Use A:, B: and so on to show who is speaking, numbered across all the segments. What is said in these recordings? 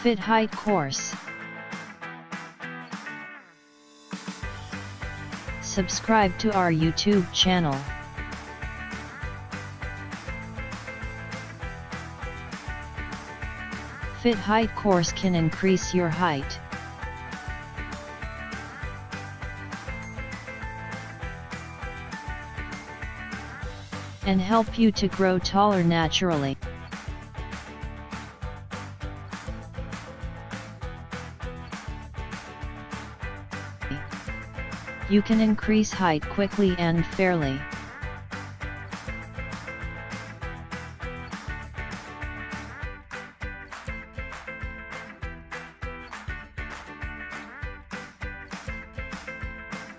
A: Fit Height Course. Subscribe to our YouTube channel. Fit Height Course can increase your height. And help you to grow taller naturally. You can increase height quickly and fairly.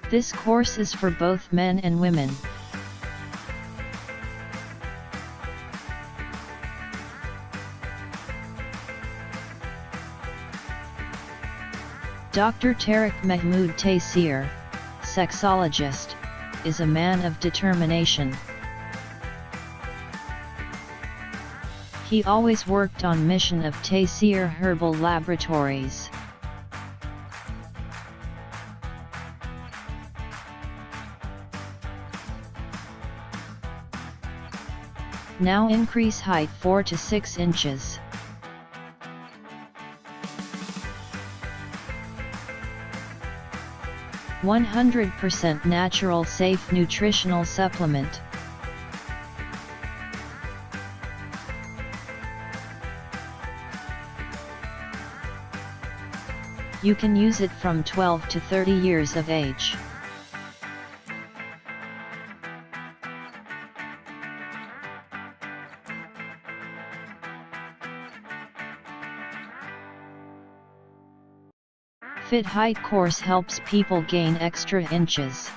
A: This course is for both men and women. Dr. Tariq Mahmood Taysir, sexologist, is a man of determination. He always worked on mission of Taysir Herbal Laboratories. Now increase height 4 to 6 inches. %100% natural safe nutritional supplement. You can use it from 12 to 30 years of age. Fit Height Course helps people gain extra inches.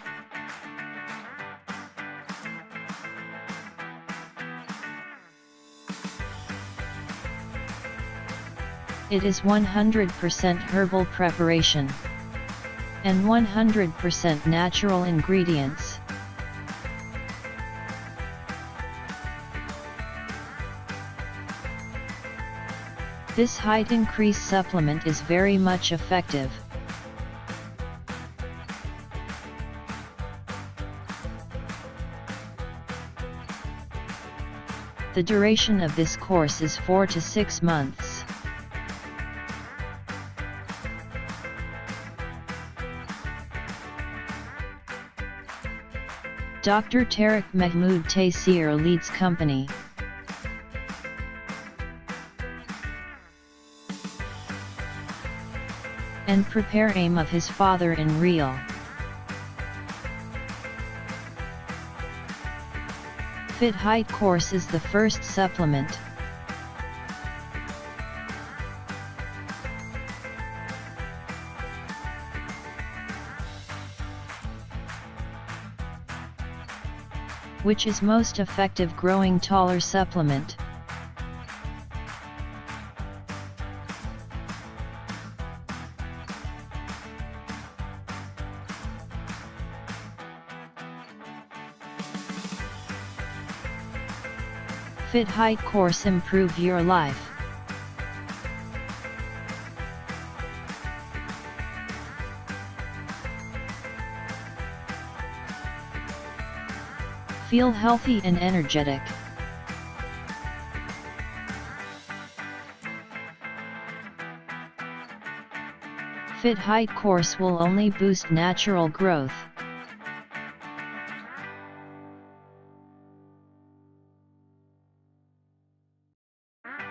A: It is 100% herbal preparation and 100% natural ingredients. This height increase supplement is very much effective. The duration of this course is 4 to 6 months. Dr. Tariq Mahmood Taysir leads company. And prepare aim of his father in real. Fit Height Course is the first supplement. Which is most effective growing taller supplement. Fit Height Course improve your life. Feel healthy and energetic. Fit Height Course will only boost natural growth.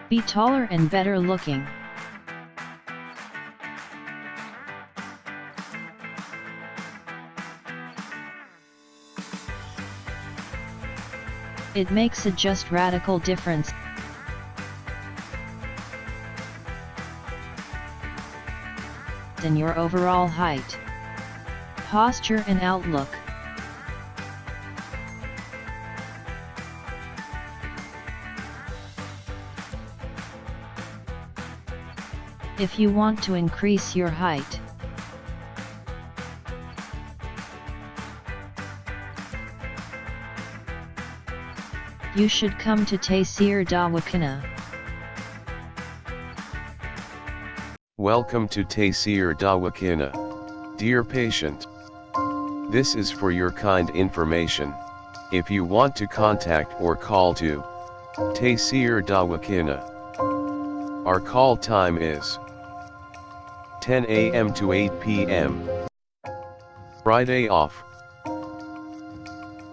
A: Be taller and better looking. It makes a just radical difference in your overall height, posture and outlook. If you want to increase your height, you should come to Taysir Dwakhana.
B: Welcome to Taysir Dawakana. Dear patient, this is for your kind information. If you want to contact or call to Taysir Dawakana, our call time is 10 a.m. to 8 p.m. Friday off.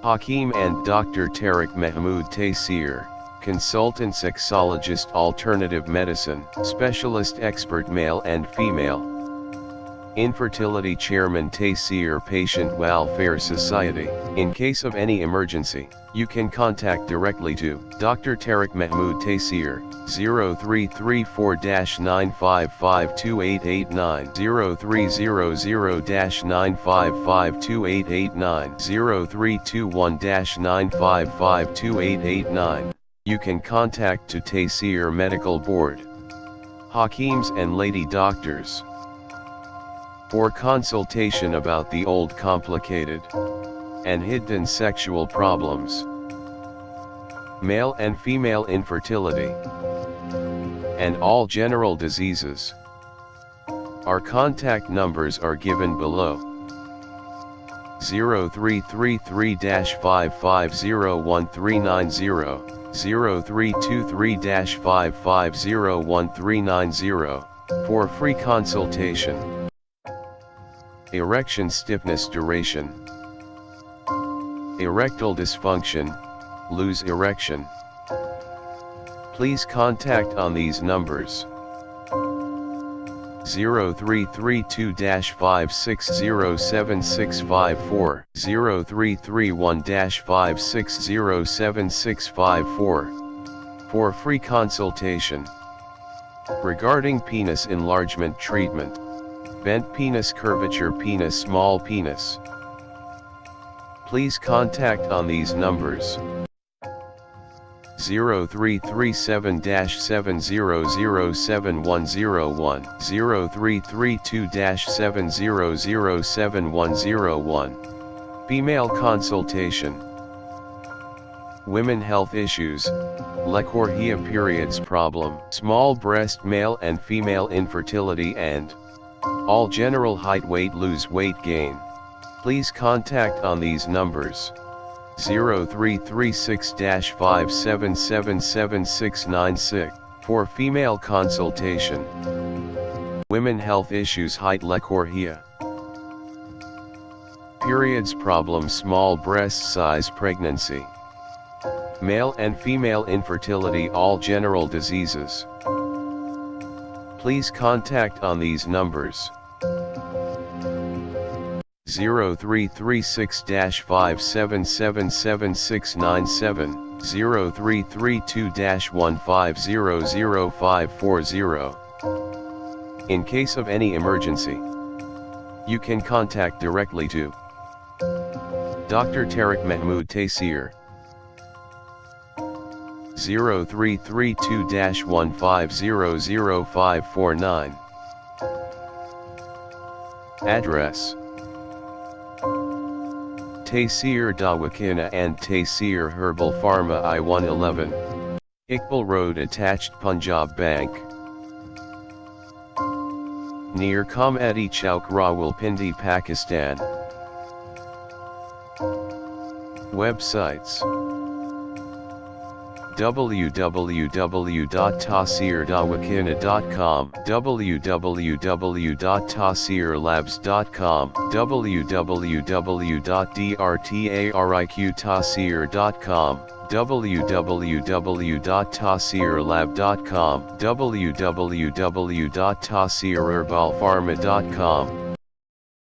B: Hakeem and Dr. Tariq Mahmood Taysir, consultant sexologist, alternative medicine specialist, expert, male and female. Infertility chairman, Taysir Patient Welfare Society. In case of any emergency, you can contact directly to Dr. Tariq Mahmood Taysir, 0334-9552889, 0300-9552889, 0321-9552889. You can contact to Taysir Medical Board, Hakeems and lady doctors, for consultation about the old, complicated and hidden sexual problems, male and female infertility, and all general diseases. Our contact numbers are given below: 0333-5501390, 0323-5501390, for free consultation. Erection stiffness, duration, erectile dysfunction, lose erection. Please contact on these numbers: 0332-5607654, 0331-5607654, for free consultation. Regarding penis enlargement treatment, bent penis, curvature penis, small penis, please contact on these numbers: 0337-7007101, 0332-7007101. Female consultation. Women health issues, lecorrhea, periods problem, small breast, male and female infertility, and all general height, weight, lose, weight gain. Please contact on these numbers: 0336-5777696, for female consultation. Women health issues, height, lecorrhea, periods problem, small breast size, pregnancy, male and female infertility, all general diseases. Please contact on these numbers: 0336-5777697, 0332-1500540. In case of any emergency, you can contact directly to Dr. Tariq Mahmood Taysir, 0332-1500549. Address: Taysir Dawakana and Taysir Herbal Pharma, I-111, Iqbal Road, attached Punjab Bank, near Comedy Chowk, Rawalpindi, Pakistan. Websites: www.taysirdawakana.com, www.taysirlabs.com, www.drtariqtaysir.com, www.taysirlab.com, www.taysirherbalpharma.com.